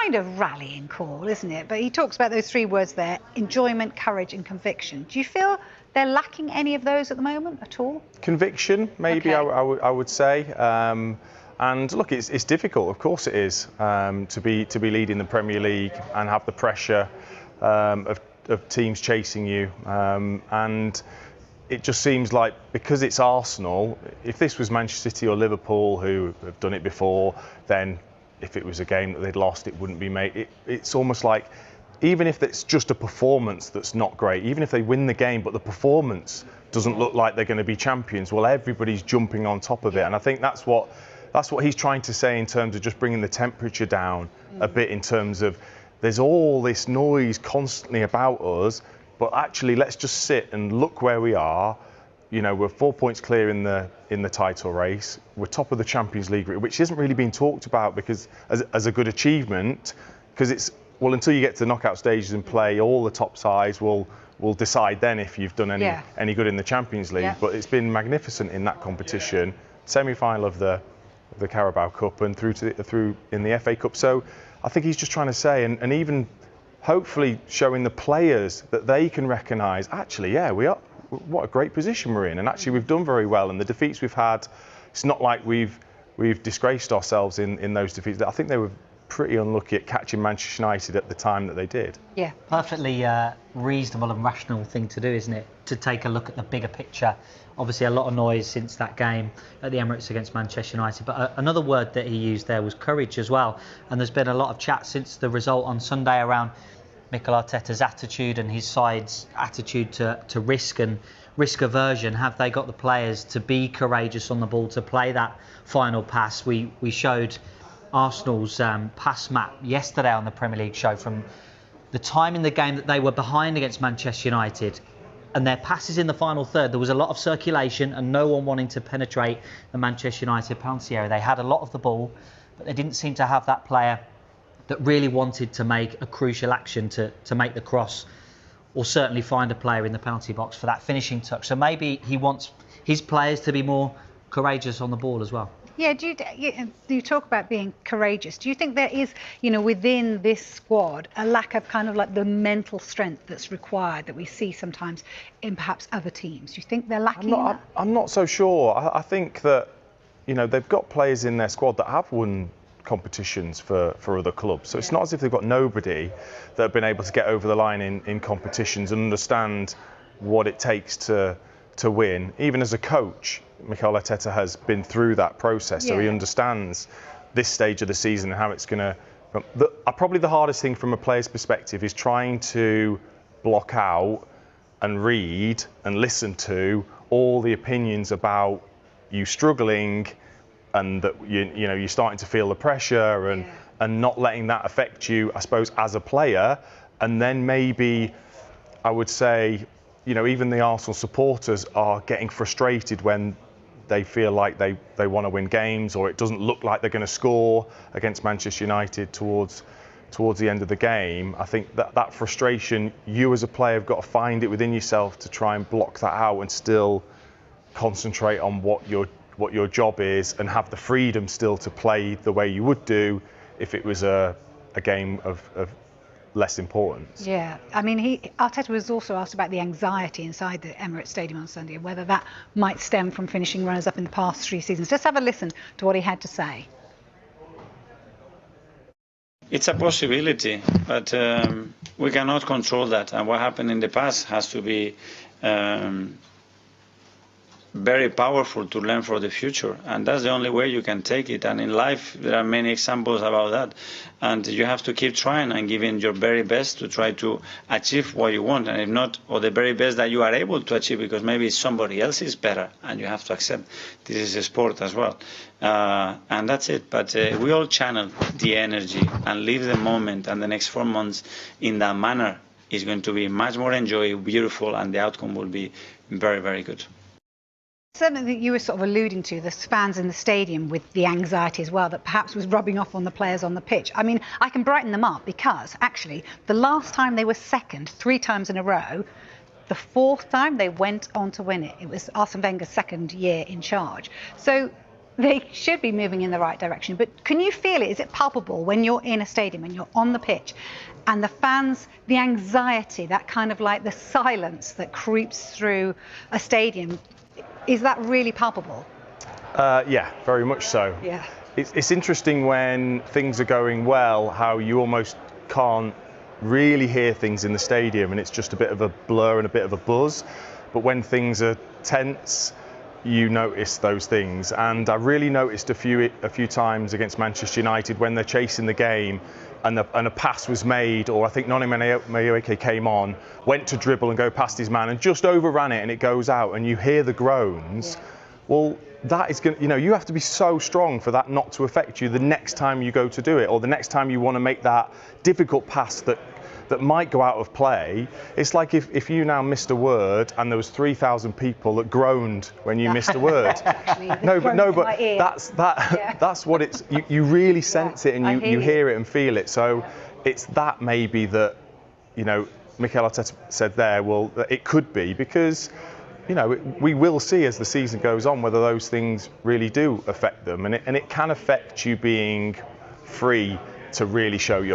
kind of rallying call, isn't it? But he talks about those three words there: enjoyment, courage, and conviction. Do you feel they're lacking any of those at the moment at all? Conviction, maybe. Okay. I would say. And look, it's difficult. Of course, it is to be leading the Premier League and have the pressure of teams chasing you. And it just seems like, because it's Arsenal, if this was Manchester City or Liverpool who have done it before, then if it was a game that they'd lost, it wouldn't be made. It's almost like, even if it's just a performance that's not great, even if they win the game but the performance doesn't look like they're going to be champions, well, everybody's jumping on top of it. And I think that's what he's trying to say in terms of just bringing the temperature down a bit, in terms of there's all this noise constantly about us, but actually let's just sit and look where we are. You know, we're 4 points clear in the title race. We're top of the Champions League, which isn't really being talked about because as a good achievement, because it's, well, until you get to the knockout stages and play all the top sides, will decide then if you've done any good in the Champions League. Yeah. But it's been magnificent in that competition. Semi-final of the Carabao Cup and through in the FA Cup. So I think he's just trying to say, and even hopefully showing the players that they can recognise, actually, yeah, we are. What a great position we're in, and actually we've done very well. And the defeats we've had, it's not like we've disgraced ourselves in those defeats. I think they were pretty unlucky at catching Manchester United at the time that they did. Yeah, perfectly reasonable and rational thing to do, isn't it? To take a look at the bigger picture. Obviously, a lot of noise since that game at the Emirates against Manchester United. But another word that he used there was courage as well. And there's been a lot of chat since the result on Sunday around Mikel Arteta's attitude and his side's attitude to risk and risk aversion. Have they got the players to be courageous on the ball, to play that final pass? We showed Arsenal's pass map yesterday on the Premier League show from the time in the game that they were behind against Manchester United, and their passes in the final third, there was a lot of circulation and no one wanting to penetrate the Manchester United penalty area. They had a lot of the ball, but they didn't seem to have that player that really wanted to make a crucial action to make the cross, or certainly find a player in the penalty box for that finishing touch. So maybe he wants his players to be more courageous on the ball as well. Yeah, you talk about being courageous. Do you think there is, within this squad, a lack of kind of like the mental strength that's required that we see sometimes in perhaps other teams? Do you think they're lacking that? I'm not so sure. I think that, they've got players in their squad that have won competitions for other clubs. So it's not as if they've got nobody that have been able to get over the line in competitions and understand what it takes to win. Even as a coach, Mikel Arteta has been through that process, so he understands this stage of the season and how it's going to... Probably the hardest thing from a player's perspective is trying to block out and read and listen to all the opinions about you struggling, and that you're starting to feel the pressure and not letting that affect you, I suppose, as a player. And then maybe I would say, even the Arsenal supporters are getting frustrated when they feel like they want to win games, or it doesn't look like they're going to score against Manchester United towards the end of the game. I think that frustration, you as a player have got to find it within yourself to try and block that out and still concentrate on what your job is, and have the freedom still to play the way you would do if it was a game of less importance. Yeah, I mean, Arteta was also asked about the anxiety inside the Emirates Stadium on Sunday, and whether that might stem from finishing runners-up in the past 3 seasons. Just have a listen to what he had to say. It's a possibility, but we cannot control that. And what happened in the past has to be very powerful to learn for the future, and that's the only way you can take it. And in life there are many examples about that, and you have to keep trying and giving your very best to try to achieve what you want, and if not, or the very best that you are able to achieve, because maybe somebody else is better, and you have to accept this is a sport as well, and that's it. But we all channel the energy and live the moment, and the next 4 months in that manner is going to be much more enjoyable, beautiful, and the outcome will be very, very good. Something that you were sort of alluding to, the fans in the stadium with the anxiety as well, that perhaps was rubbing off on the players on the pitch. I mean, I can brighten them up, because actually the last time they were second 3 times in a row, the 4th time they went on to win it. It was Arsene Wenger's 2nd year in charge. So they should be moving in the right direction. But can you feel it? Is it palpable when you're in a stadium and you're on the pitch and the fans, the anxiety, that kind of like the silence that creeps through a stadium, is that really palpable? Yeah, very much so. Yeah. It's interesting when things are going well, how you almost can't really hear things in the stadium and it's just a bit of a blur and a bit of a buzz. But when things are tense, you notice those things. And I really noticed a few times against Manchester United when they're chasing the game and a pass was made, or I think Noni Madueke came on, went to dribble and go past his man and just overran it and it goes out and you hear the groans. Yeah. Well, that is going to, you have to be so strong for that not to affect you the next time you go to do it, or the next time you want to make that difficult pass that might go out of play. It's like if you now missed a word and there was 3,000 people that groaned when you missed a word. But that's what it's. You really sense it and you hear it and feel it. So it's that maybe that Mikel Arteta said there. Well, it could be because. We will see as the season goes on whether those things really do affect them, and it can affect you being free to really show your